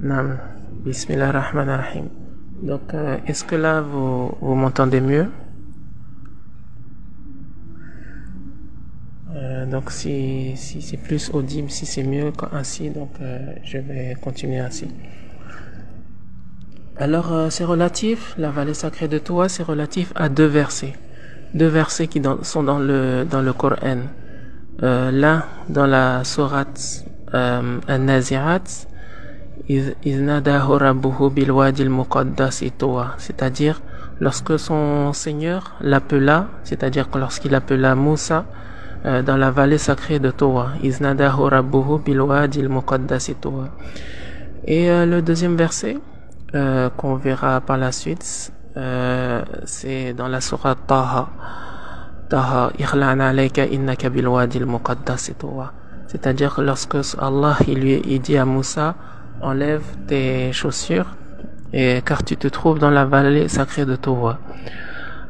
Naam. Bismillahirrahmanirrahim. Donc, est-ce que là, vous m'entendez mieux? Donc, si c'est plus audible, si c'est mieux ainsi, donc je vais continuer ainsi. Alors, c'est relatif, la vallée sacrée de Toua, c'est relatif à deux versets. Deux versets qui sont dans le Coran. L'un dans la sourate An-Nazi'at, c'est-à-dire lorsque son Seigneur l'appela, c'est-à-dire lorsqu'il appela Moussa dans la vallée sacrée de Toua. Et le deuxième verset qu'on verra par la suite, c'est dans la sourate Taha. C'est-à-dire lorsque Allah il dit à Moussa, enlève tes chaussures car tu te trouves dans la vallée sacrée de Toua.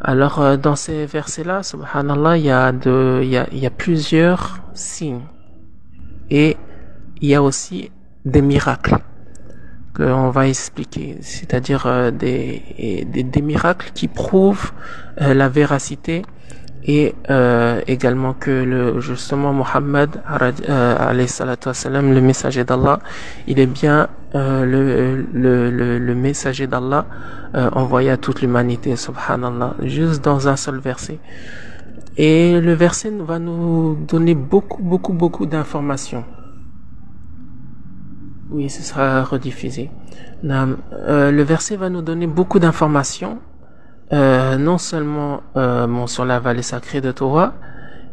Alors dans ces versets-là, subhanallah, il y a plusieurs signes et il y a aussi des miracles qu'on va expliquer, c'est-à-dire des miracles qui prouvent la véracité et également que justement Muhammad alayhi salatu wassalam, le messager d'Allah, il est bien le messager d'Allah envoyé à toute l'humanité, subhanallah, juste dans un seul verset. Et le verset va nous donner beaucoup d'informations. Oui, ce sera rediffusé. Le verset va nous donner beaucoup d'informations, non seulement sur la vallée sacrée de Toua,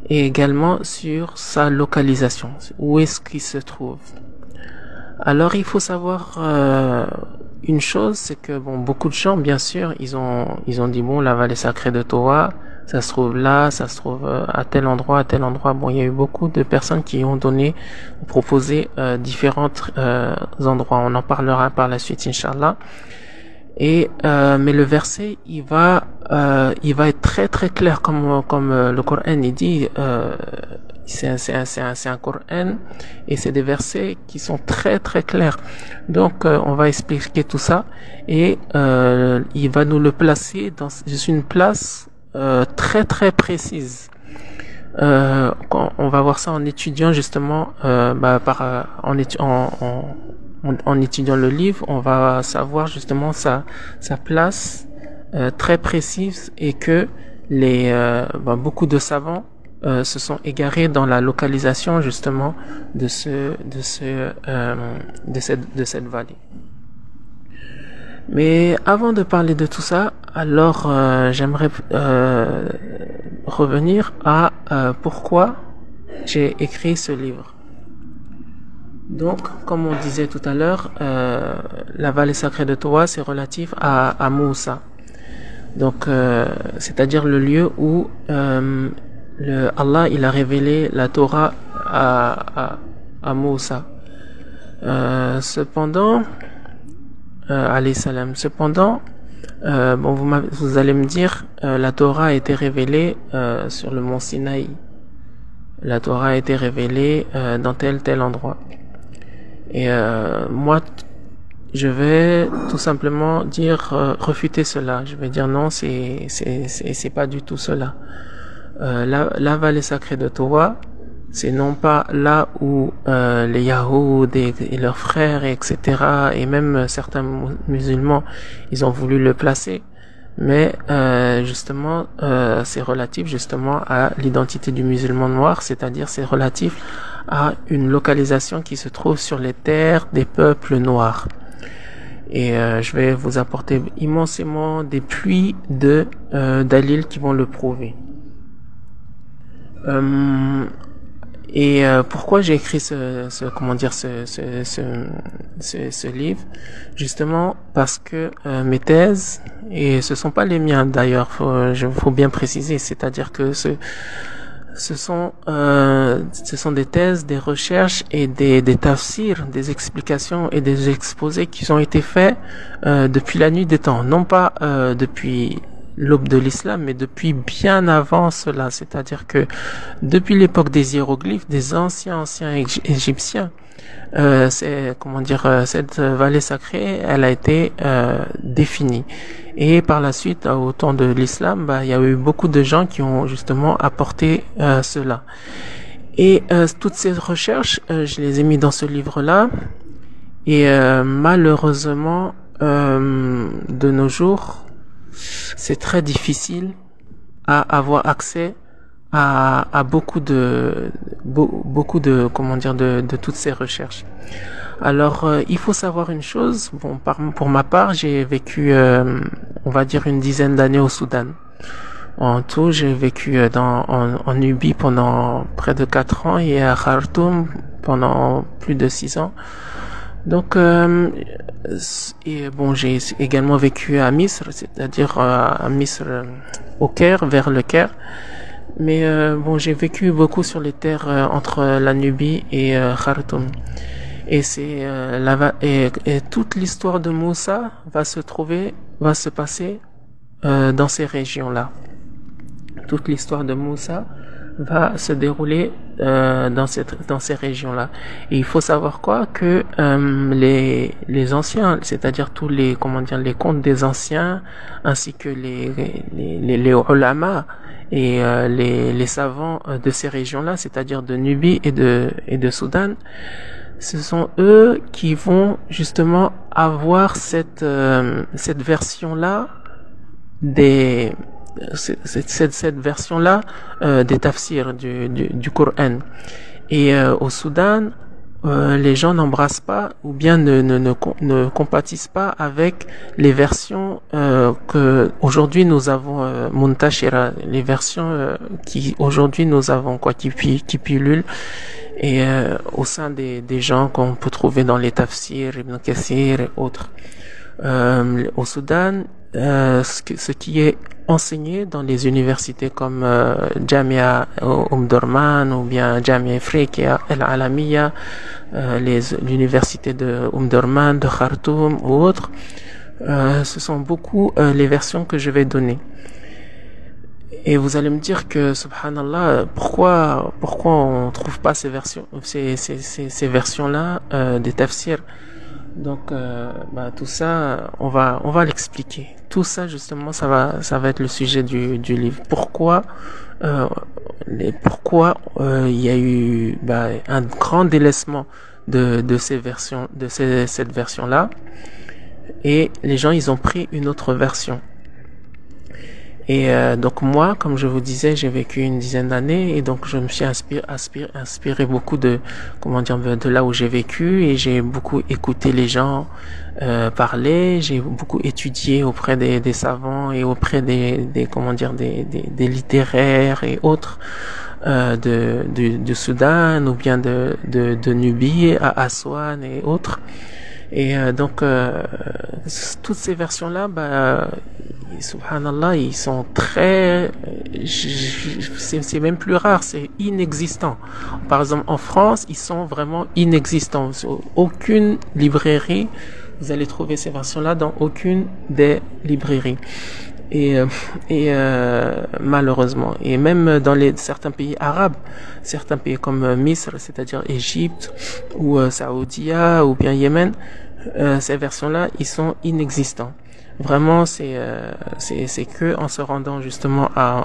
et également sur sa localisation, où est-ce qu'il se trouve. Alors il faut savoir une chose, c'est que beaucoup de gens, bien sûr, ils ont dit la vallée sacrée de Toua, ça se trouve là, ça se trouve à tel endroit. Bon, il y a eu beaucoup de personnes qui ont proposé différents endroits. On en parlera par la suite, Inch'Allah. Et mais le verset, il va être très clair, comme le Coran il dit. C'est un Coran et c'est des versets qui sont très clairs. Donc on va expliquer tout ça et il va nous le placer dans une place très précise. On va voir ça en étudiant justement en étudiant le livre, on va savoir justement sa place très précise et que beaucoup de savants se sont égarés dans la localisation justement de cette vallée. Mais avant de parler de tout ça, alors j'aimerais revenir à pourquoi j'ai écrit ce livre. Donc, comme on disait tout à l'heure, la vallée sacrée de Toua, c'est relatif à Moussa. Donc, c'est-à-dire le lieu où Allah il a révélé la Torah à Moussa. Cependant, alayhi salam. Cependant, vous allez me dire, la Torah a été révélée sur le mont Sinaï. La Torah a été révélée dans tel endroit. Et moi, je vais tout simplement refuter cela. Je vais dire non, c'est pas du tout cela. La vallée sacrée de Toua, c'est non pas là où les Yahoud et leurs frères, etc., et même certains musulmans, ils ont voulu le placer, mais justement, c'est relatif justement à l'identité du musulman noir, c'est-à-dire c'est relatif à une localisation qui se trouve sur les terres des peuples noirs. Et je vais vous apporter immensément des pluies de dalil qui vont le prouver. Et pourquoi j'ai écrit ce livre? Justement parce que mes thèses, et ce sont pas les miens d'ailleurs, faut bien préciser, c'est-à-dire que ce sont des thèses, des recherches et des tafsirs, des explications et des exposés qui ont été faits depuis la nuit des temps, non pas depuis l'aube de l'islam, mais depuis bien avant cela. C'est-à-dire que depuis l'époque des hiéroglyphes, des anciens égyptiens, c'est comment dire, cette vallée sacrée, elle a été définie. Et par la suite, au temps de l'islam, il y a eu beaucoup de gens qui ont justement apporté cela. Et toutes ces recherches, je les ai mis dans ce livre-là. Et malheureusement, de nos jours, c'est très difficile à avoir accès à beaucoup de comment dire de toutes ces recherches. Alors il faut savoir une chose. Bon, pour ma part, j'ai vécu on va dire une dizaine d'années au Soudan. En tout, j'ai vécu en Nubie pendant près de 4 ans et à Khartoum pendant plus de 6 ans. Donc, et bon, j'ai également vécu à Misr, c'est-à-dire à Misr, au Caire, vers le Caire. Mais bon, j'ai vécu beaucoup sur les terres entre la Nubie et Khartoum. Et c'est et toute l'histoire de Moussa va se passer dans ces régions-là. Toute l'histoire de Moussa va se dérouler dans ces régions-là. Et il faut savoir quoi, que les anciens, c'est-à-dire tous les les contes des anciens, ainsi que les ulama et les savants de ces régions-là, c'est-à-dire de Nubie et de Soudan, ce sont eux qui vont justement avoir cette version-là cette version-là des tafsirs du Coran. Et au Soudan, les gens n'embrassent pas ou bien ne compatissent pas avec les versions que aujourd'hui nous avons muntashira, les versions qui aujourd'hui nous avons qui pullulent et au sein des gens qu'on peut trouver dans les tafsirs, Ibn Kathir et autres. Au Soudan, ce qui est enseigné dans les universités comme Jamia Omdurman ou bien Jamia Ifriqiya Al-Alamiya, l'université de Omdurman, de Khartoum ou autres, ce sont beaucoup les versions que je vais donner. Et vous allez me dire que, subhanallah, pourquoi on trouve pas ces versions-là des tafsirs? Donc, tout ça, on va l'expliquer. Tout ça, justement, ça va être le sujet du livre. Pourquoi il y a eu un grand délaissement de ces versions, cette version-là, et les gens ils ont pris une autre version. Et donc moi, comme je vous disais, j'ai vécu une dizaine d'années et donc je me suis inspiré beaucoup de là où j'ai vécu, et j'ai beaucoup écouté les gens parler, j'ai beaucoup étudié auprès des savants et auprès des littéraires et autres du Soudan ou bien de Nubie à Aswan et autres. Et donc toutes ces versions-là, subhanallah, ils sont très, c'est même plus rare, c'est inexistant. Par exemple, en France, ils sont vraiment inexistants. Sur aucune librairie, vous allez trouver ces versions-là dans aucune des librairies. Et malheureusement, et même dans certains pays arabes, certains pays comme Misr, c'est-à-dire Égypte ou Saoudia ou bien Yémen, ces versions-là, ils sont inexistants. Vraiment, c'est que en se rendant justement en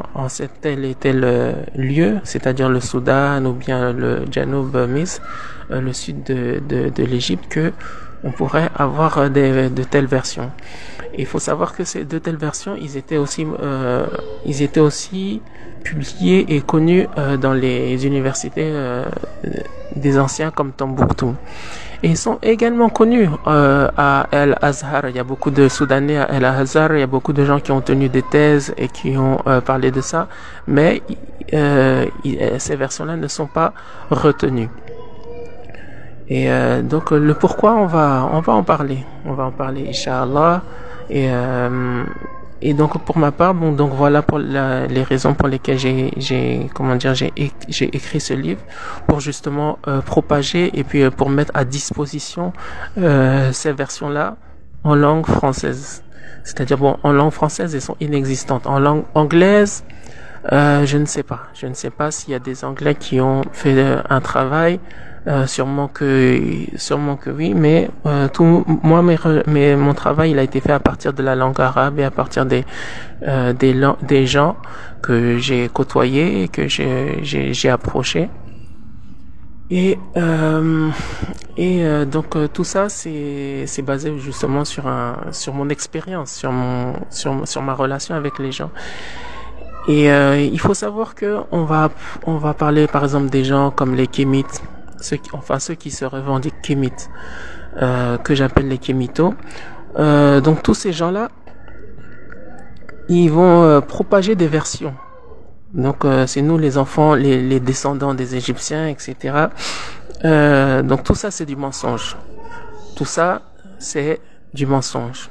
tel et tel lieu, c'est-à-dire le Soudan ou bien le Janoub Misr, le sud de l'Égypte, que on pourrait avoir de telles versions. Et il faut savoir que ces de telles versions, ils étaient aussi publiés et connus dans les universités des anciens comme Tombouctou. Et ils sont également connus à Al-Azhar. Il y a beaucoup de Soudanais à Al-Azhar. Il y a beaucoup de gens qui ont tenu des thèses et qui ont parlé de ça. Mais ces versions-là ne sont pas retenues. Et donc le pourquoi, on va en parler. On va en parler, Inch'Allah. Et donc pour ma part, donc voilà pour les raisons pour lesquelles j'ai écrit ce livre, pour justement propager et puis pour mettre à disposition ces versions-là en langue française. C'est-à-dire, bon, en langue française, elles sont inexistantes. En langue anglaise, je ne sais pas. Je ne sais pas s'il y a des Anglais qui ont fait un travail. Sûrement que oui, mais mon travail, il a été fait à partir de la langue arabe et à partir des gens que j'ai côtoyés et que j'ai approchés. Donc tout ça c'est basé justement sur mon expérience, sur ma relation avec les gens. Et il faut savoir que on va parler par exemple des gens comme les kémites, ceux qui se revendiquent kémites, que j'appelle les kémitos. Donc tous ces gens-là, ils vont propager des versions. Donc c'est nous les enfants, les descendants des Égyptiens, etc. Donc tout ça c'est du mensonge. Tout ça c'est du mensonge.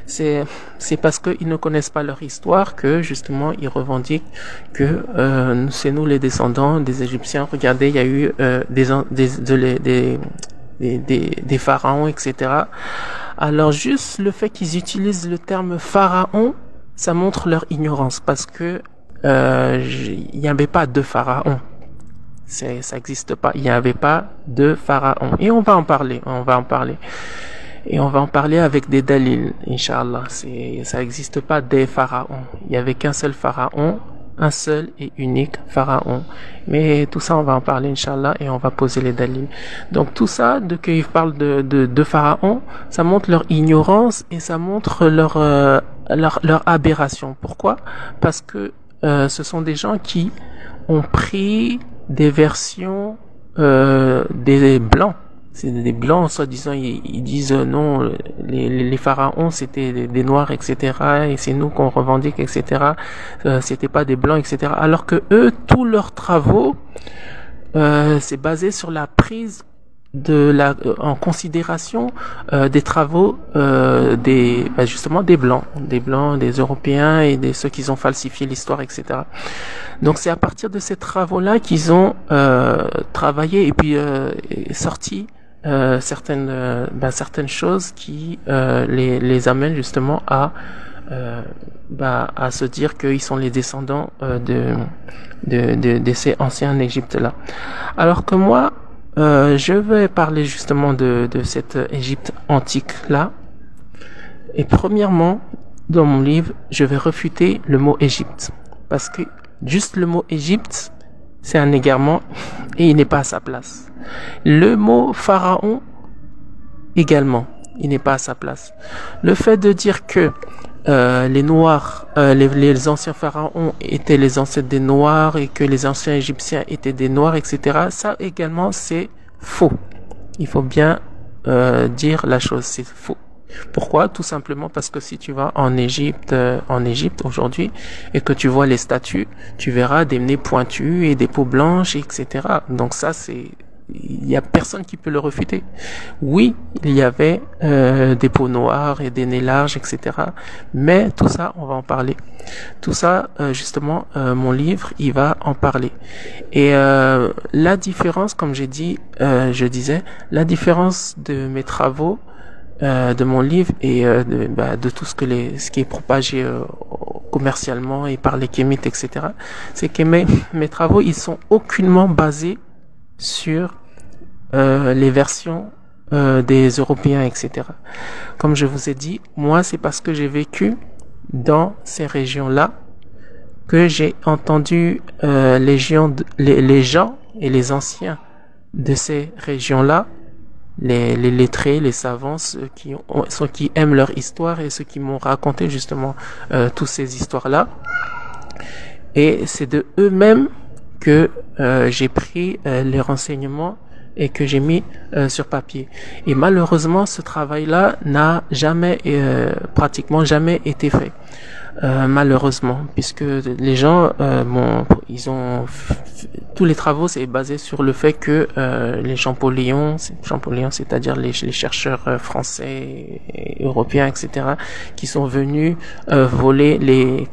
C'est parce qu'ils ne connaissent pas leur histoire que justement ils revendiquent que c'est nous les descendants des Égyptiens. Regardez, il y a eu des pharaons, etc. Alors juste le fait qu'ils utilisent le terme pharaon, ça montre leur ignorance parce que il n'y avait pas de pharaon. Ça n'existe pas. Il n'y avait pas de pharaon. Et on va en parler. Et on va en parler avec des dalils, Inch'Allah. Ça n'existe pas des pharaons. Il n'y avait qu'un seul pharaon, un seul et unique pharaon. Mais tout ça, on va en parler, Inch'Allah, et on va poser les dalils. Donc tout ça, qu'ils parlent de pharaons, ça montre leur ignorance et ça montre leur aberration. Pourquoi? Parce que ce sont des gens qui ont pris des versions des blancs. C'est des blancs, soi-disant, ils disent non, les pharaons c'était des noirs, etc. Et c'est nous qu'on revendique, etc. C'était pas des blancs, etc. Alors que eux, tous leurs travaux, c'est basé sur la prise en considération des travaux justement des blancs, des Européens et de ceux qui ont falsifié l'histoire, etc. Donc c'est à partir de ces travaux-là qu'ils ont travaillé et puis sorti certaines choses qui les amènent justement à se dire qu'ils sont les descendants de ces anciens Égypte là. Alors que moi je vais parler justement de cette Égypte antique là. Et premièrement, dans mon livre, je vais refuter le mot Égypte parce que juste le mot Égypte, c'est un égarement et il n'est pas à sa place. Le mot pharaon également, il n'est pas à sa place. Le fait de dire que les Noirs, les anciens pharaons étaient les ancêtres des Noirs et que les anciens Égyptiens étaient des Noirs, etc. Ça également, c'est faux. Il faut bien dire la chose, c'est faux. Pourquoi? Tout simplement parce que si tu vas en Égypte aujourd'hui et que tu vois les statues, tu verras des nez pointus et des peaux blanches, etc. Donc ça, il y a personne qui peut le refuter. Oui, il y avait des peaux noires et des nez larges, etc. Mais tout ça, on va en parler. Tout ça, justement, mon livre, il va en parler. Et la différence, comme je disais, la différence de mes travaux, de mon livre et de tout ce qui est propagé commercialement et par les kémites, etc. C'est que mes travaux, ils sont aucunement basés sur les versions des Européens, etc. Comme je vous ai dit, moi, c'est parce que j'ai vécu dans ces régions-là que j'ai entendu les gens et les anciens de ces régions-là, les lettrés, les savants, ceux qui aiment leur histoire et ceux qui m'ont raconté justement toutes ces histoires-là. Et c'est de eux-mêmes que j'ai pris les renseignements et que j'ai mis sur papier. Et malheureusement, ce travail-là n'a pratiquement jamais été fait. Malheureusement, puisque les gens, tous les travaux, c'est basé sur le fait que les Champollions, c'est-à-dire les chercheurs français, et européens, etc., qui sont venus voler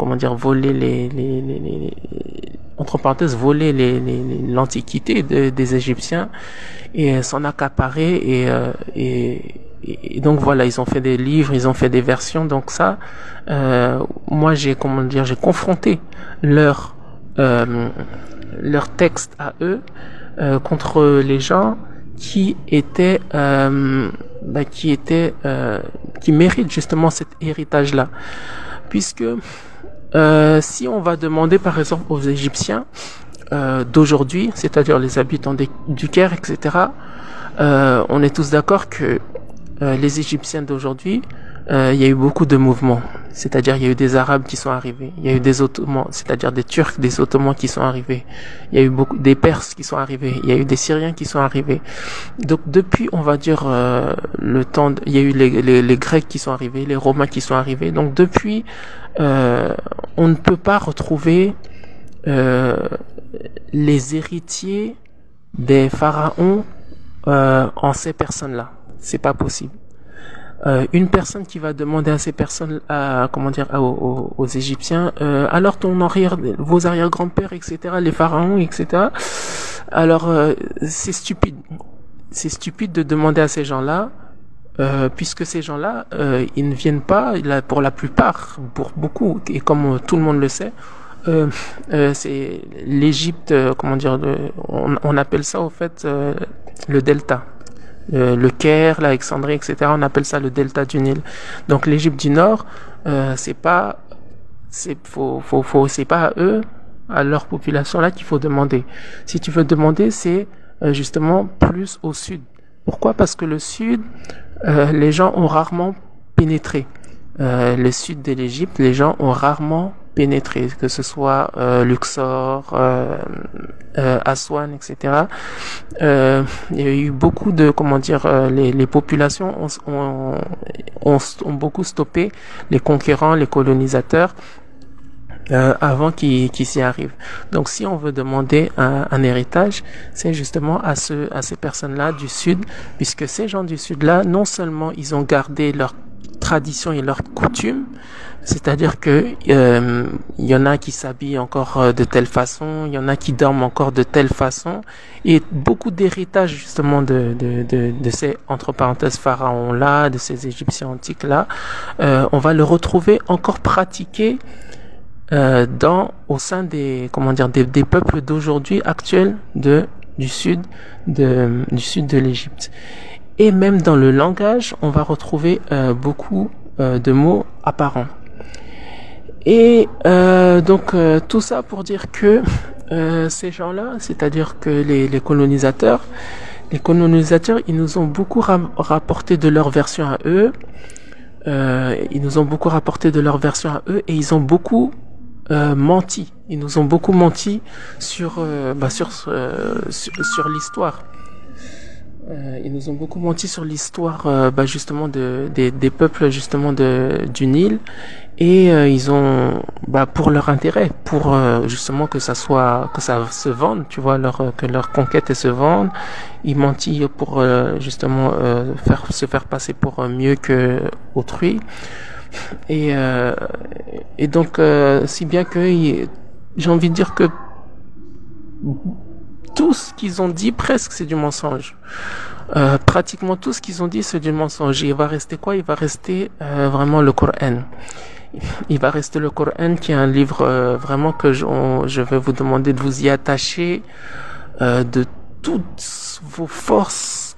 entre parenthèses, voler l'antiquité des Égyptiens et s'en accaparer et et donc voilà, ils ont fait des livres, ils ont fait des versions. Donc ça, moi j'ai confronté leur leur texte à eux contre les gens qui étaient qui méritent justement cet héritage là, puisque si on va demander par exemple aux Égyptiens d'aujourd'hui, c'est-à-dire les habitants du Caire, etc., on est tous d'accord que les Égyptiens d'aujourd'hui, il y a eu beaucoup de mouvements, c'est-à-dire il y a eu des Arabes qui sont arrivés, il y a eu des Ottomans, c'est-à-dire des Turcs, des Ottomans qui sont arrivés, il y a eu beaucoup des Perses qui sont arrivés, il y a eu des Syriens qui sont arrivés. Donc depuis, on va dire le temps, il y a eu les Grecs qui sont arrivés, les Romains qui sont arrivés. Donc depuis, on ne peut pas retrouver les héritiers des pharaons en ces personnes-là. C'est pas possible. Une personne qui va demander à ces personnes, aux Égyptiens, alors vos arrière-grands-pères, etc., les pharaons, etc. Alors c'est stupide. C'est stupide de demander à ces gens-là, puisque ces gens-là, ils ne viennent pas, pour la plupart, pour beaucoup, et comme tout le monde le sait, c'est l'Égypte, on appelle ça au fait le delta. Le Caire, l'Alexandrie, etc. On appelle ça le delta du Nil. Donc l'Égypte du Nord, c'est pas à eux, à leur population là qu'il faut demander. Si tu veux demander, c'est justement plus au sud. Pourquoi? Parce que le sud, les gens ont rarement pénétré. Le sud de l'Égypte, les gens ont rarement pénétré, que ce soit Luxor, Aswan, etc. Il y a eu beaucoup de, les populations ont beaucoup stoppé les conquérants, les colonisateurs, avant qu'ils s'y arrivent. Donc si on veut demander un héritage, c'est justement à ces personnes-là du sud, puisque ces gens du sud-là, non seulement ils ont gardé leurs traditions et leurs coutumes, c'est-à-dire que il y en a qui s'habillent encore de telle façon, il y en a qui dorment encore de telle façon, et beaucoup d'héritage justement de ces entre parenthèses pharaons là, de ces Égyptiens antiques là, on va le retrouver encore pratiqué au sein des peuples d'aujourd'hui actuels du sud de l'Égypte. Et même dans le langage, on va retrouver beaucoup de mots apparents. Et donc tout ça pour dire que ces gens-là, c'est-à-dire que les colonisateurs, ils nous ont beaucoup rapporté de leur version à eux. Ils nous ont beaucoup rapporté de leur version à eux, et ils ont beaucoup menti. Ils nous ont beaucoup menti sur l'histoire. Ils nous ont beaucoup menti sur l'histoire justement des peuples justement du Nil, et ils ont pour leur intérêt, pour justement que ça se vende, tu vois, que leur conquête se vende, ils mentissent pour justement se faire passer pour mieux que autrui, et donc si bien que j'ai envie de dire que tout ce qu'ils ont dit, presque, c'est du mensonge. Pratiquement tout ce qu'ils ont dit, c'est du mensonge. Il va rester quoi? Il va rester vraiment le Coran. Il va rester le Coran, qui est un livre vraiment que je vais vous demander de vous y attacher de toutes vos forces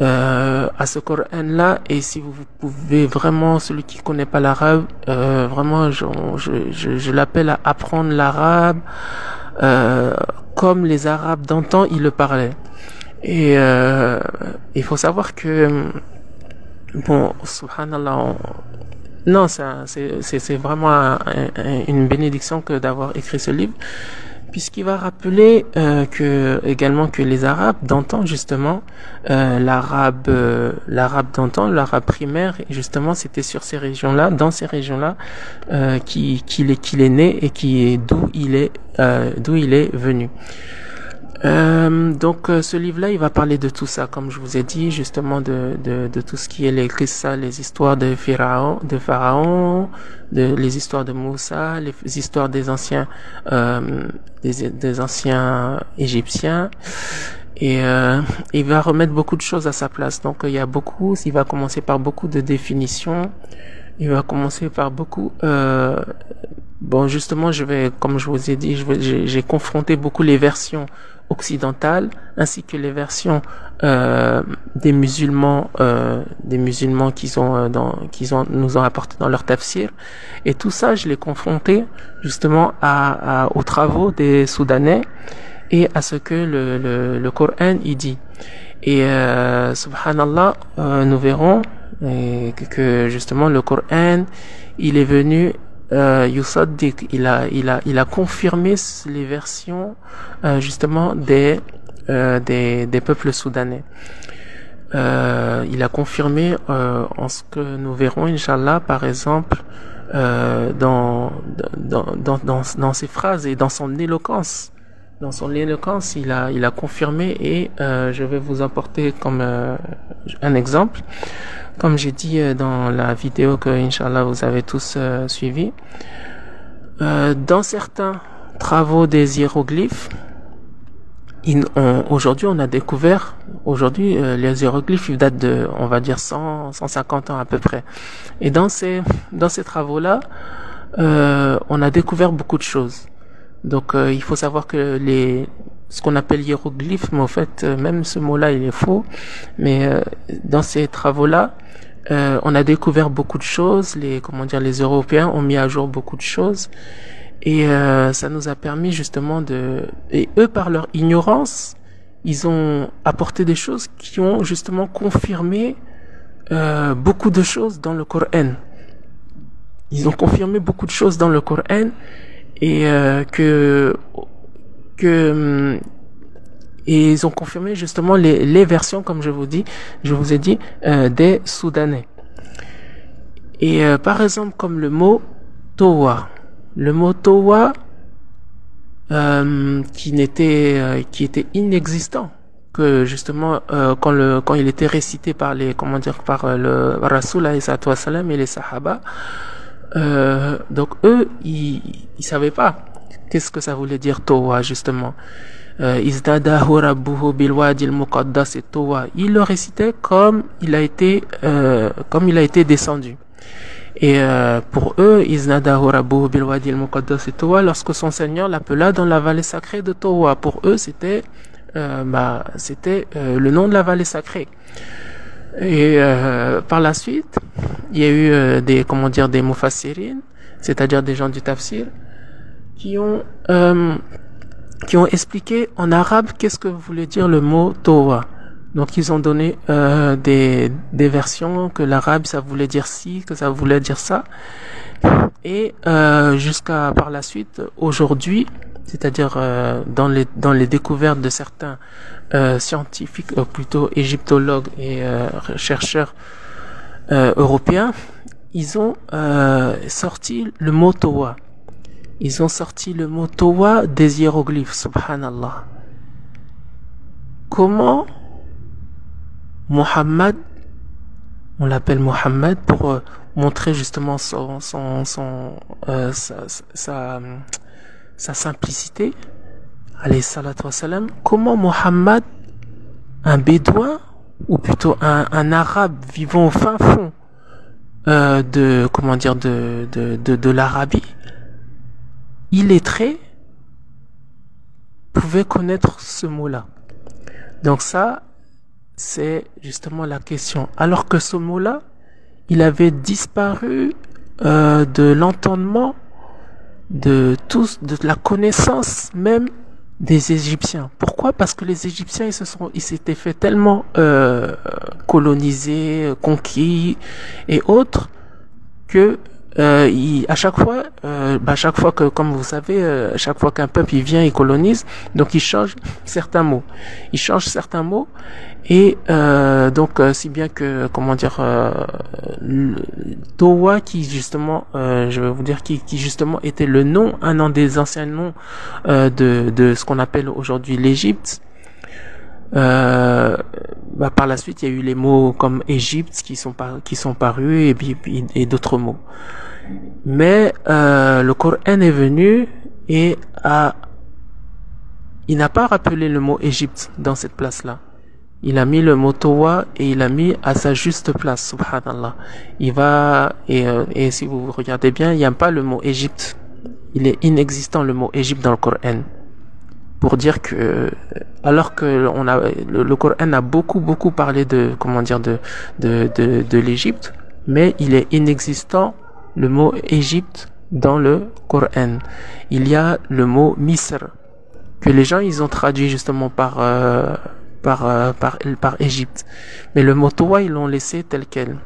à ce Coran-là. Et si vous pouvez vraiment, celui qui connaît pas l'arabe, vraiment, je l'appelle à apprendre l'arabe comme les Arabes d'antan ils le parlaient. Et il faut savoir que subhanallah, non, c'est vraiment une bénédiction que d'avoir écrit ce livre, puisqu'il va rappeler également que les Arabes d'antan, justement, l'arabe d'antan, l'arabe primaire, justement, c'était sur ces régions-là, dans ces régions-là, qu'il est né, et d'où il est venu. Donc ce livre-là, il va parler de tout ça, comme je vous ai dit, justement de tout ce qui est les histoires de Pharaon, les histoires de Moussa, les histoires des anciens Égyptiens, et il va remettre beaucoup de choses à sa place. Donc il va commencer par beaucoup de définitions, il va commencer par beaucoup bon, justement, comme je vous ai dit, j'ai confronté beaucoup les versions occidentales ainsi que les versions des musulmans nous ont apporté dans leur tafsir, et tout ça je l'ai confronté justement aux travaux des Soudanais et à ce que le Coran y dit. Et subhanallah, nous verrons que justement le Coran, il est venu yusaddiq, il a confirmé les versions justement des peuples soudanais. Il a confirmé en ce que nous verrons Inch'Allah, par exemple dans ses phrases et dans son éloquence. Dans son éloquence, il a confirmé, et je vais vous apporter comme un exemple. Comme j'ai dit dans la vidéo que Inch'Allah vous avez tous suivi, dans certains travaux des hiéroglyphes, aujourd'hui on a découvert, les hiéroglyphes ils datent de, on va dire 150 ans à peu près. Et dans ces travaux-là, on a découvert beaucoup de choses. Donc il faut savoir que ce qu'on appelle hiéroglyphes, mais en fait même ce mot-là il est faux, mais dans ces travaux-là, on a découvert beaucoup de choses, les Européens ont mis à jour beaucoup de choses, et ça nous a permis justement et eux par leur ignorance, ils ont apporté des choses qui ont justement confirmé beaucoup de choses dans le Coran. Ils ont confirmé beaucoup de choses dans le Coran, et et ils ont confirmé justement les versions, comme je vous ai dit, des Soudanais. Et par exemple, comme le mot Towa. Le mot Towa, qui était inexistant, que justement quand il était récité par le Rasoul alayhi salatu wassalam et les Sahaba, donc eux ils savaient pas qu'est-ce que ça voulait dire Towa, justement. Izdadahu rabbuhu bilwadi al-muqaddas et Towa. Il le récitait comme il a été descendu. Et pour eux, Izdadahu rabbuhu bilwadi al-muqaddas et Towa, lorsque son Seigneur l'appela dans la vallée sacrée de Towa, pour eux c'était le nom de la vallée sacrée. Et par la suite, il y a eu des mufassirin, c'est-à-dire des gens du tafsir, qui ont expliqué en arabe qu'est-ce que voulait dire le mot Towa. Donc ils ont donné des versions, que l'arabe ça voulait dire ci, que ça voulait dire ça, et jusqu'à par la suite aujourd'hui, c'est-à-dire dans les découvertes de certains scientifiques, plutôt égyptologues et chercheurs européens, ils ont sorti le mot Towa. Ils ont sorti le mot Towa des hiéroglyphes, subhanallah. Comment Mohammed, on l'appelle Mohammed pour montrer justement sa simplicité, alayhi salatu wassalam, comment Mohammed, un bédouin, ou plutôt un arabe vivant au fin fond de l'Arabie, illettré, pouvait connaître ce mot-là. Donc ça, c'est justement la question. Alors que ce mot-là, il avait disparu de l'entendement de la connaissance même des Égyptiens. Pourquoi? Parce que les Égyptiens, ils s'étaient fait tellement colonisés, conquis et autres, que à chaque fois que, comme vous savez, chaque fois qu'un peuple il vient, il colonise, donc il change certains mots. Il change certains mots, et donc si bien que Towa, qui justement, je vais vous dire, qui justement était un des anciens noms de ce qu'on appelle aujourd'hui l'Égypte. Par la suite, il y a eu les mots comme Égypte qui sont parus, et d'autres mots. Mais le Coran est venu et il n'a pas rappelé le mot Égypte dans cette place-là. Il a mis le mot Towa et il a mis à sa juste place, subhanallah. Il va, et si vous regardez bien, il n'y a pas le mot Égypte. Il est inexistant le mot Égypte dans le Coran. Pour dire que, alors que le Coran a beaucoup parlé de, comment dire, de l'Égypte, mais il est inexistant le mot Égypte dans le Coran. Il y a le mot Misr, que les gens, ils ont traduit justement par Égypte. Mais le mot Towa, ils l'ont laissé tel quel.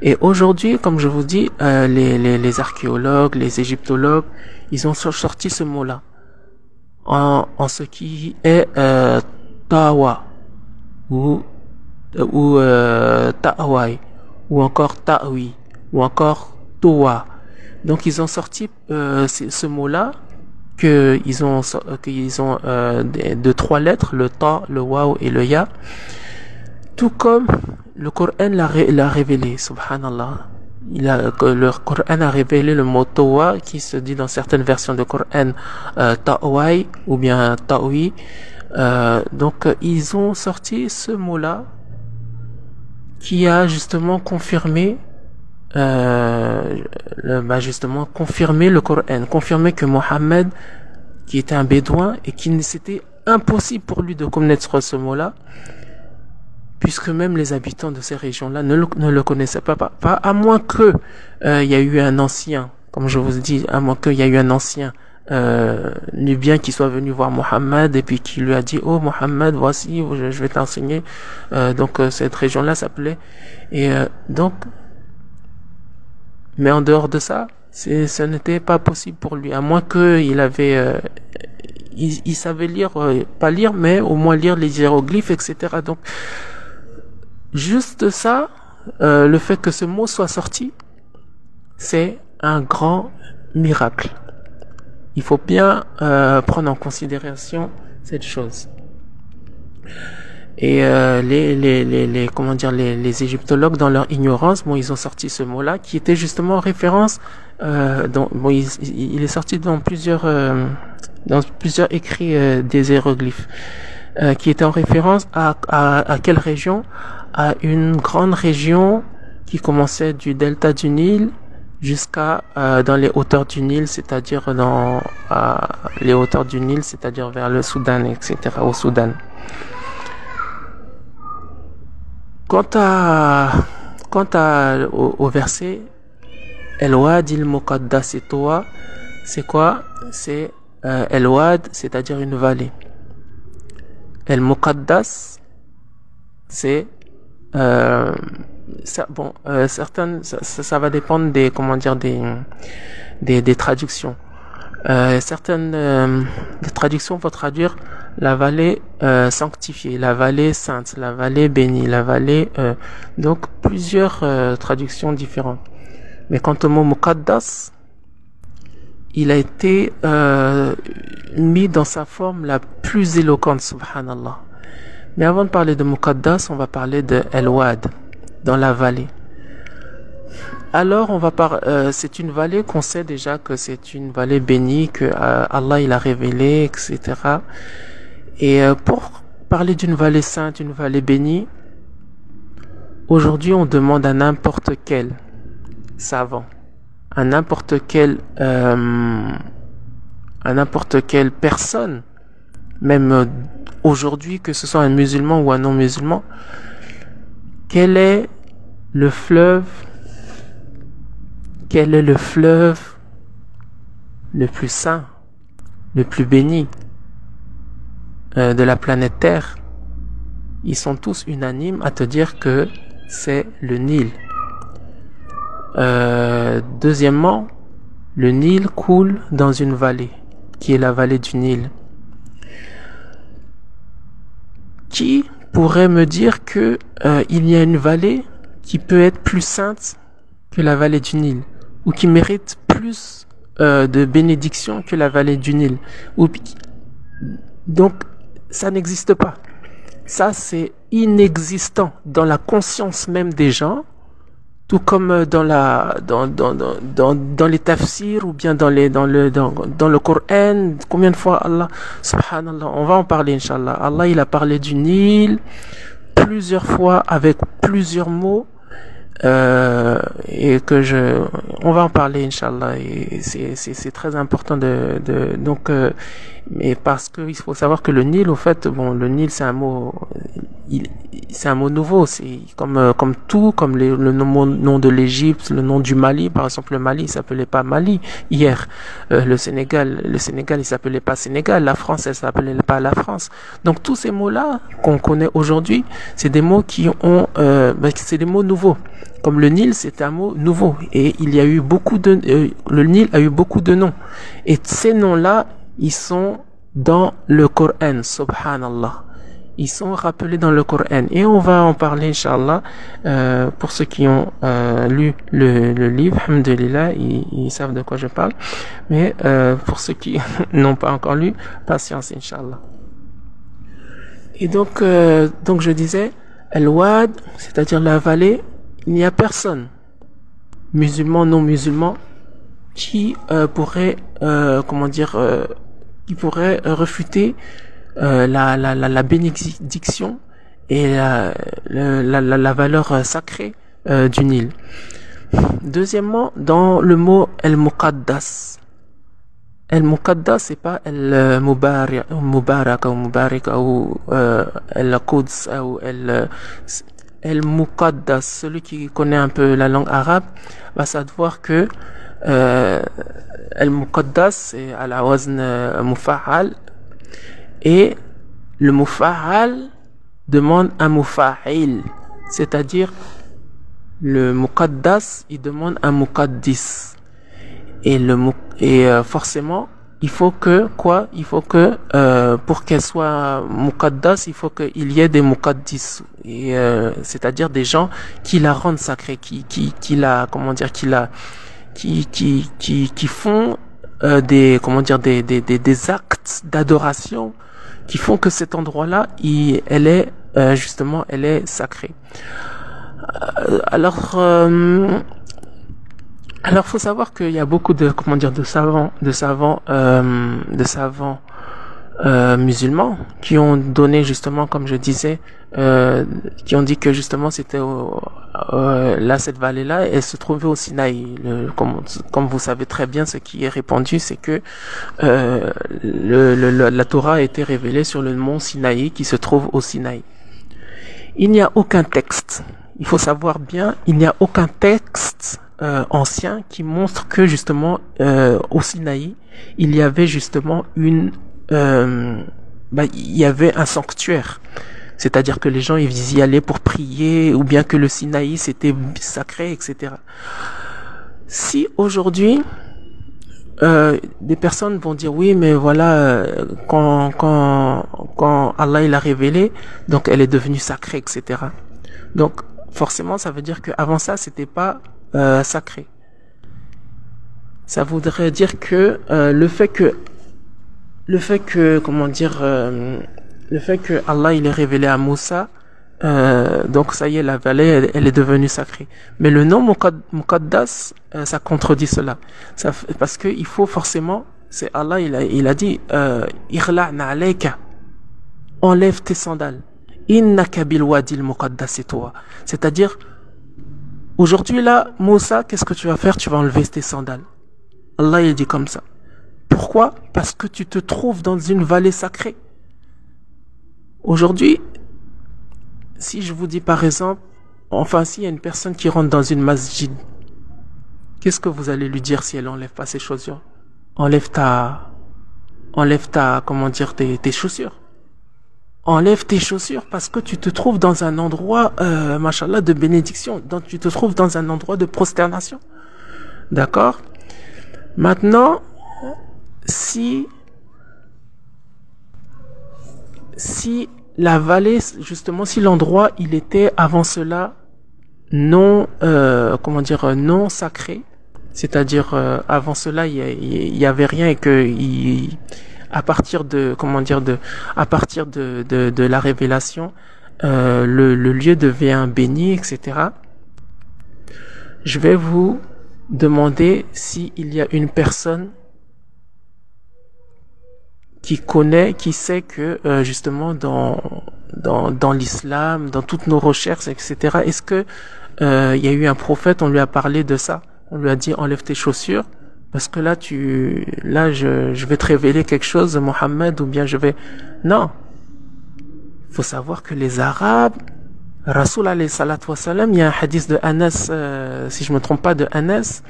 Et aujourd'hui, comme je vous dis, les archéologues, les égyptologues, ils ont sorti ce mot-là. En ce qui est Tawa, ou Ta'wai, ou encore Ta'wi, ou encore Towa. Donc ils ont sorti ce mot-là, qu'ils ont de 3 lettres, le Ta, le Waw et le Ya, tout comme le Coran l'a révélé, subhanallah. Le Coran a révélé le mot Towa, qui se dit dans certaines versions de Coran Ta'wai ou bien Ta'wi. Donc ils ont sorti ce mot-là qui a justement confirmé confirmer le Coran, confirmer que Mohammed, qui était un bédouin et qui c'était impossible pour lui de connaître ce mot-là, puisque même les habitants de ces régions-là ne le connaissaient pas, à moins que il y a eu un ancien, comme je vous dis, à moins qu'il y a eu un ancien nubien qui soit venu voir Mohammed et puis qui lui a dit: oh Mohammed, voici, je vais t'enseigner. Donc cette région-là s'appelait, et donc, mais en dehors de ça, ce n'était pas possible pour lui, à moins qu'il avait il savait lire, pas lire, mais au moins lire les hiéroglyphes, etc. Donc juste ça, le fait que ce mot soit sorti, c'est un grand miracle. Il faut bien prendre en considération cette chose. Et les égyptologues, dans leur ignorance, ils ont sorti ce mot-là qui était justement en référence. Il est sorti dans plusieurs écrits des hiéroglyphes, qui était en référence à quelle région? À une grande région qui commençait du delta du Nil jusqu'à dans les hauteurs du Nil, c'est-à-dire les hauteurs du Nil, c'est-à-dire vers le Soudan, etc. au Soudan. Quant au verset El-Wad il-Muqaddas Towa, c'est quoi? C'est El-Wad, c'est-à-dire une vallée. El-Muqaddas, c'est certaines, ça va dépendre des, comment dire, des traductions. Certaines des traductions vont traduire la vallée sanctifiée, la vallée sainte, la vallée bénie, la vallée, donc plusieurs traductions différentes. Mais quant au mot Muqaddas, il a été mis dans sa forme la plus éloquente, subhanallah. Mais avant de parler de Muqaddas, on va parler de El-Wad, dans la vallée. Alors, c'est une vallée qu'on sait déjà que c'est une vallée bénie, que Allah il a révélé, etc. Et pour parler d'une vallée sainte, une vallée bénie, aujourd'hui on demande à n'importe quel savant, à n'importe quelle personne, même aujourd'hui, que ce soit un musulman ou un non-musulman, quel est le fleuve le plus saint, le plus béni de la planète Terre? Ils sont tous unanimes à te dire que c'est le Nil. Deuxièmement, le Nil coule dans une vallée, qui est la vallée du Nil. Qui pourrait me dire que il y a une vallée qui peut être plus sainte que la vallée du Nil, ou qui mérite plus de bénédiction que la vallée du Nil? Donc ça n'existe pas. Ça, c'est inexistant dans la conscience même des gens, Tout comme dans les tafsirs ou bien dans le Coran, combien de fois Allah, subhanallah, on va en parler, Inch'Allah. Allah, il a parlé du Nil plusieurs fois avec plusieurs mots, et on va en parler, Inch'Allah, et c'est très important donc, mais parce que il faut savoir que le Nil, au fait, bon, le Nil, c'est un mot, c'est un mot nouveau, c'est comme tout, comme le nom de l'Égypte, le nom du Mali, par exemple, le Mali, il s'appelait pas Mali hier, le Sénégal, il s'appelait pas Sénégal, la France, elle s'appelait pas la France. Donc tous ces mots-là qu'on connaît aujourd'hui, c'est des mots qui ont, c'est des mots nouveaux. Comme le Nil, c'est un mot nouveau, et il y a eu le Nil a eu beaucoup de noms, et ces noms-là, ils sont dans le Coran, subhanallah. Ils sont rappelés dans le Coran, et on va en parler, Inch'Allah, pour ceux qui ont lu le livre, alhamdulillah, ils savent de quoi je parle, mais pour ceux qui n'ont pas encore lu, patience, Inch'Allah. Et donc je disais, Al-Wad, c'est-à-dire la vallée, il n'y a personne, musulman, non musulman, qui pourrait, qui pourrait refuter la bénédiction et la valeur sacrée du Nil. Deuxièmement, dans le mot El-Muqaddas. El-Muqaddas, c'est pas El-Mubarak ou Mubarak ou El-Quds ou El-Muqaddas. Celui qui connaît un peu la langue arabe va savoir que El-Muqaddas, c'est à la wazn Mufa'al, et le Mufa'al demande un Mufa'il, c'est-à-dire le Muqaddas, il demande un Muqaddis, et forcément il faut que pour qu'elle soit Muqaddas, il faut qu'il y ait des Muqaddis, et c'est-à-dire des gens qui la rendent sacrée, qui font des actes d'adoration qui font que cet endroit-là, elle est sacrée. Alors, faut savoir qu'il y a beaucoup de savants musulmans qui ont donné justement, comme je disais, qui ont dit que justement c'était cette vallée-là, elle se trouvait au Sinaï. Comme vous savez très bien, ce qui est répandu, c'est que la Torah a été révélée sur le mont Sinaï qui se trouve au Sinaï. Il n'y a aucun texte. Il faut savoir bien, il n'y a aucun texte ancien qui montre que justement au Sinaï, il y avait justement il y avait un sanctuaire. C'est-à-dire que les gens ils y allaient pour prier, ou bien que le Sinaï c'était sacré, etc. Si aujourd'hui des personnes vont dire oui, mais voilà, quand Allah il a révélé, donc elle est devenue sacrée, etc. Donc forcément ça veut dire que avant ça c'était pas sacré. Ça voudrait dire que le fait que Allah il est révélé à Moussa, donc ça y est, la vallée elle est devenue sacrée. Mais le nom Muqaddas, ça contredit cela. Parce que il faut forcément, c'est Allah il a dit Irla'na alayka, enlève tes sandales. Innaka bil wadil muqaddas, toi. C'est-à-dire aujourd'hui là, Moussa, qu'est-ce que tu vas faire? Tu vas enlever tes sandales. Allah il dit comme ça. Pourquoi? Parce que tu te trouves dans une vallée sacrée. Aujourd'hui, si je vous dis par exemple, s'il y a une personne qui rentre dans une masjid, qu'est-ce que vous allez lui dire si elle enlève pas ses chaussures? Enlève tes chaussures. Enlève tes chaussures parce que tu te trouves dans un endroit, machallah, de bénédiction. Donc tu te trouves dans un endroit de prosternation. D'accord? Maintenant, si la vallée, justement, si l'endroit il était avant cela non non sacré, c'est-à-dire avant cela il y avait rien, et que à partir de la révélation le lieu devient béni, etc. je vais vous demander s'il y a une personne qui connaît, qui sait que justement dans l'islam, dans toutes nos recherches, etc. Est-ce que il y a eu un prophète, on lui a parlé de ça, on lui a dit enlève tes chaussures parce que là je vais te révéler quelque chose, Mohammed, ou bien je vais non. Il faut savoir que les Arabes, Rasoul alayhi salatu wa salam, il y a un hadith de Anas, si je me trompe pas, de Anas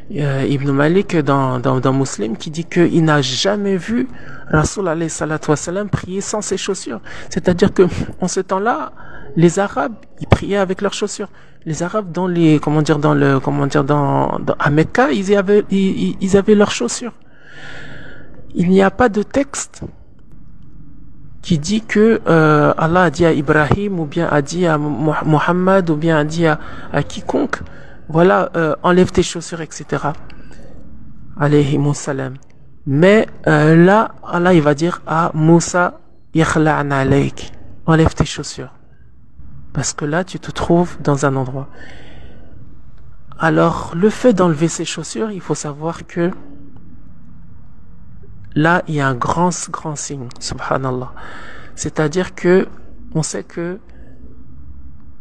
Ibn Malik dans Muslim, qui dit qu'il n'a jamais vu Rasoul alayhi salatu wa salam prier sans ses chaussures. C'est-à-dire que en ce temps-là, les Arabes, ils priaient avec leurs chaussures. Les Arabes à Mecca, ils avaient leurs chaussures. Il n'y a pas de texte qui dit que Allah a dit à Ibrahim, ou bien a dit à Muhammad, ou bien a dit à quiconque, voilà, enlève tes chaussures, etc. Alayhimus salam. Mais là, Allah il va dire à Moussa, ikhla'na alayk, enlève tes chaussures. Parce que là, tu te trouves dans un endroit. Alors, le fait d'enlever ses chaussures, il faut savoir que là, il y a un grand signe, subhanallah. C'est-à-dire que on sait que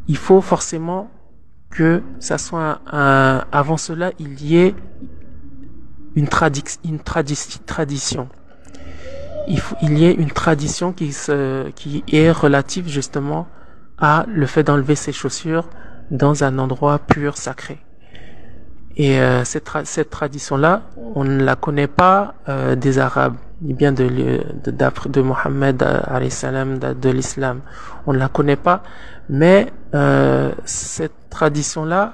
il faut forcément que ça soit avant cela, il y ait une tradition. Il y ait une tradition qui est relative justement à le fait d'enlever ses chaussures dans un endroit pur, sacré. Et cette tradition-là, on ne la connaît pas des Arabes, ni bien de Mohammed alayhi salam, de l'islam. On ne la connaît pas, mais cette tradition-là,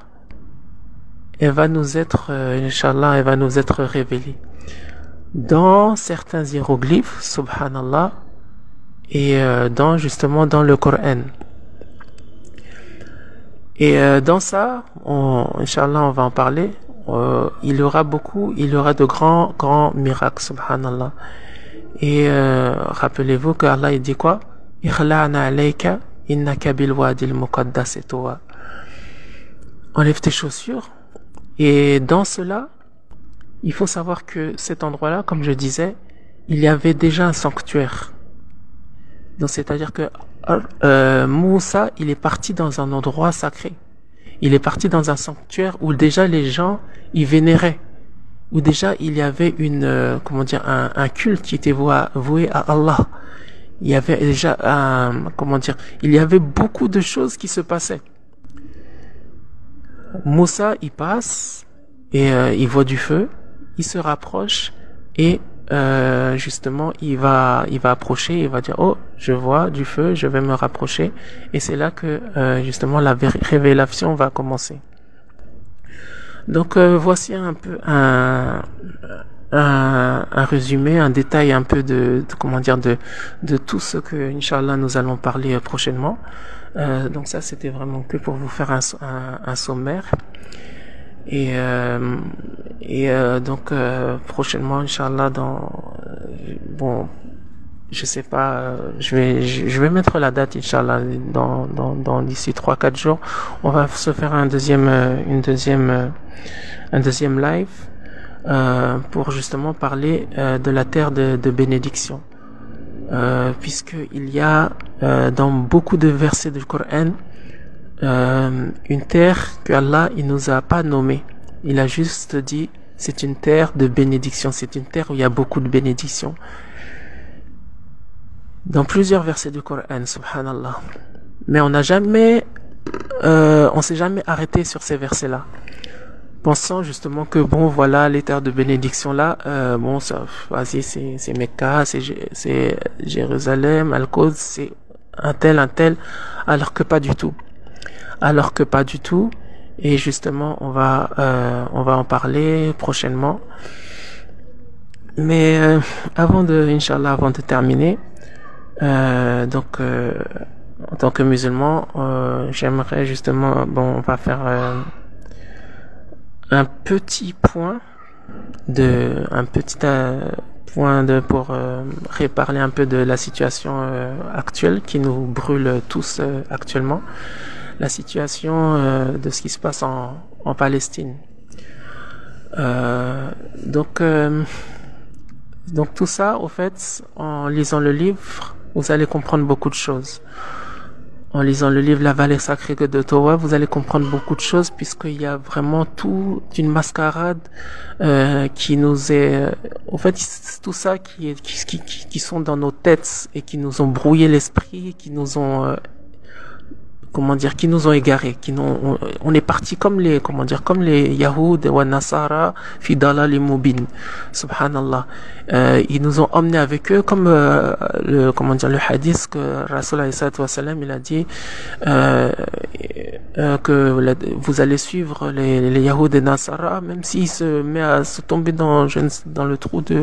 elle va nous être, Inch'Allah, elle va nous être révélée dans certains hiéroglyphes, subhanallah, et justement dans le Coran. Et dans ça, Inch'Allah, on va en parler. Il y aura de grands miracles, subhanallah. Et rappelez-vous que Allah il dit quoi? Ikhla'na alayka innaka bil wadil muqaddas tuwa. Enlève tes chaussures. Et dans cela, il faut savoir que cet endroit-là, comme je disais, il y avait déjà un sanctuaire. Donc c'est-à-dire que Moussa, il est parti dans un endroit sacré. Il est parti dans un sanctuaire où déjà les gens y vénéraient, où déjà il y avait un culte qui était voué à Allah. Il y avait déjà il y avait beaucoup de choses qui se passaient. Moussa, il passe et il voit du feu, il se rapproche et justement il va approcher, il va dire oh je vois du feu, je vais me rapprocher, et c'est là que justement la révélation va commencer. Donc voici un peu un résumé, un détail un peu de tout ce que Inch'Allah nous allons parler prochainement. Donc ça c'était vraiment que pour vous faire un sommaire. Et donc prochainement Inch'Allah je sais pas, je vais mettre la date Inch'Allah dans d'ici 3-4 jours, on va se faire un deuxième live pour justement parler de la terre de bénédiction, puisque il y a dans beaucoup de versets du Coran une terre que Allah il nous a pas nommée. Il a juste dit c'est une terre de bénédiction, c'est une terre où il y a beaucoup de bénédictions. Dans plusieurs versets du Coran, subhanallah. Mais on s'est jamais arrêté sur ces versets-là, pensant justement que bon voilà les terres de bénédiction là, vas-y c'est Mecca, c'est Jérusalem, Al-Quds, c'est un tel, alors que pas du tout. Et justement on va en parler prochainement. Mais Inch'Allah, avant de terminer, en tant que musulman, j'aimerais justement, on va faire un petit point pour reparler un peu de la situation actuelle qui nous brûle tous actuellement. la situation de ce qui se passe en Palestine. Donc tout ça, au fait, en lisant le livre, vous allez comprendre beaucoup de choses. En lisant le livre La Vallée Sacrée de Towa, vous allez comprendre beaucoup de choses, puisqu'il y a vraiment toute une mascarade qui nous est, au fait, tout ça qui sont dans nos têtes et qui nous ont brouillé l'esprit, qui nous ont qui nous ont égarés, on est parti comme les Yahoud ou Nasara, fidala les Mubin, subhanallah. Ils nous ont emmenés avec eux comme le hadith que Rasul alayhi salatu wa salam, il a dit que vous allez suivre les Yahoud et Nasara, même s'il se met à se tomber dans le trou de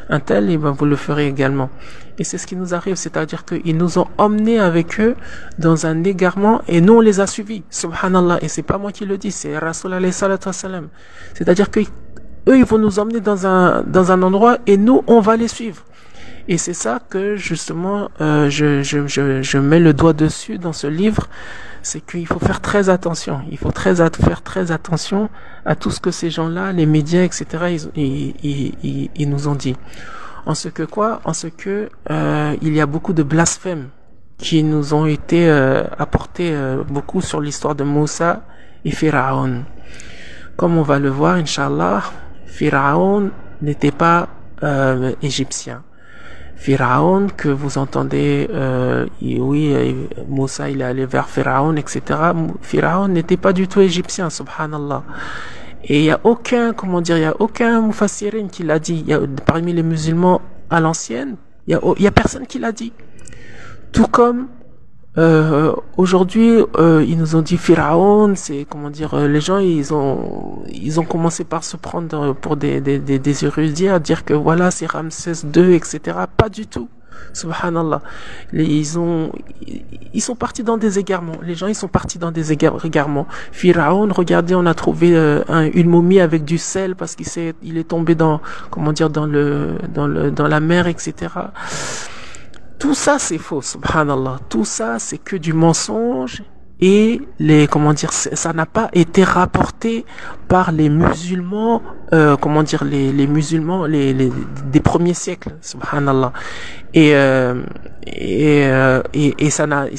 un tel, et ben vous le ferez également. Et c'est ce qui nous arrive, c'est-à-dire qu'ils nous ont emmenés avec eux dans un égarement et nous on les a suivis, subhanallah. Et c'est pas moi qui le dis, c'est Rasul alayhi salatu wa salam. C'est-à-dire que eux ils vont nous emmener dans un endroit et nous on va les suivre. Et c'est ça que justement je mets le doigt dessus dans ce livre, c'est qu'il faut faire très attention. Il faut faire très attention à tout ce que ces gens-là, les médias, etc. ils nous ont dit. En ce que il y a beaucoup de blasphèmes qui nous ont été apportés beaucoup sur l'histoire de Moussa et Pharaon. Comme on va le voir, Inch'Allah, Pharaon n'était pas égyptien. Pharaon que vous entendez, Moussa il est allé vers Pharaon, etc. Pharaon n'était pas du tout égyptien, subhanallah. Et il y a aucun mufassirin qui l'a dit. Parmi les musulmans à l'ancienne, il y a personne qui l'a dit. Tout comme aujourd'hui, ils nous ont dit Pharaon, c'est les gens ils ont commencé par se prendre pour des érudits, à dire que voilà c'est Ramsès II, etc. Pas du tout. Subhanallah. Ils sont partis dans des égarements. Les gens, ils sont partis dans des égarements. Pharaon, regardez, on a trouvé une momie avec du sel parce il est tombé dans la mer, etc. Tout ça, c'est faux, subhanallah. Tout ça, c'est que du mensonge. Et ça n'a pas été rapporté par les musulmans, les musulmans des premiers siècles, subhanallah. Et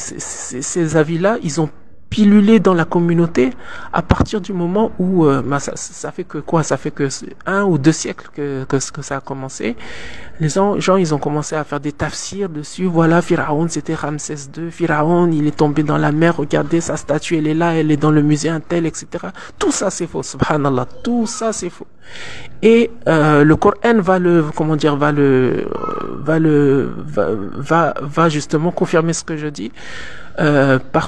ces avis-là, ils ont pilulé dans la communauté à partir du moment où ça fait que quoi, ça fait que 1 ou 2 siècles que ça a commencé. Les gens ils ont commencé à faire des tafsirs dessus. Voilà, Pharaon c'était Ramsès II, Pharaon il est tombé dans la mer, regardez sa statue elle est là, elle est dans le musée un tel, etc. Tout ça c'est faux, subhanallah, tout ça c'est faux. Et le Coran va justement confirmer ce que je dis.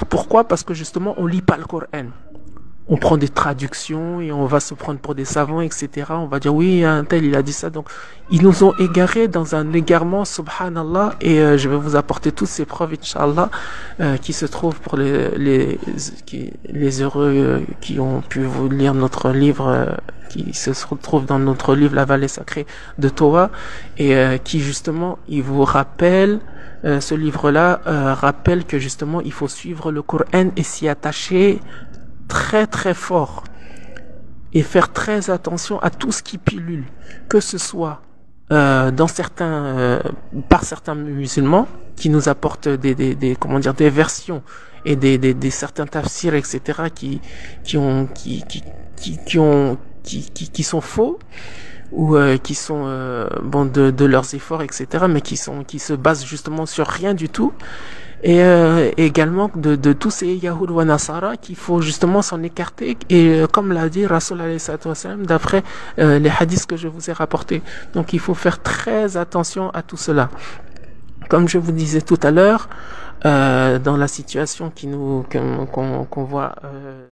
Pourquoi? Parce que justement on lit pas le Coran. On prend des traductions et on va se prendre pour des savants, etc. On va dire oui, un tel il a dit ça. Donc ils nous ont égarés dans un égarement, subhanallah. Et je vais vous apporter toutes ces preuves, Inch'Allah, qui se trouvent pour les heureux qui ont pu vous lire notre livre, qui se retrouve dans notre livre La Vallée Sacrée de Towa, et qui justement il vous rappelle. Ce livre-là rappelle que justement il faut suivre le Coran et s'y attacher très très fort et faire très attention à tout ce qui pilule, que ce soit par certains musulmans qui nous apportent des versions et des certains tafsirs, etc. qui sont faux, ou qui sont de leurs efforts, etc., mais qui se basent justement sur rien du tout. Et également de tous ces Yahoud wa Nasara qu'il faut justement s'en écarter, et comme l'a dit Rasul alayhi salatu wa salam, d'après les hadiths que je vous ai rapportés. Donc il faut faire très attention à tout cela. Comme je vous disais tout à l'heure, dans la situation qu'on voit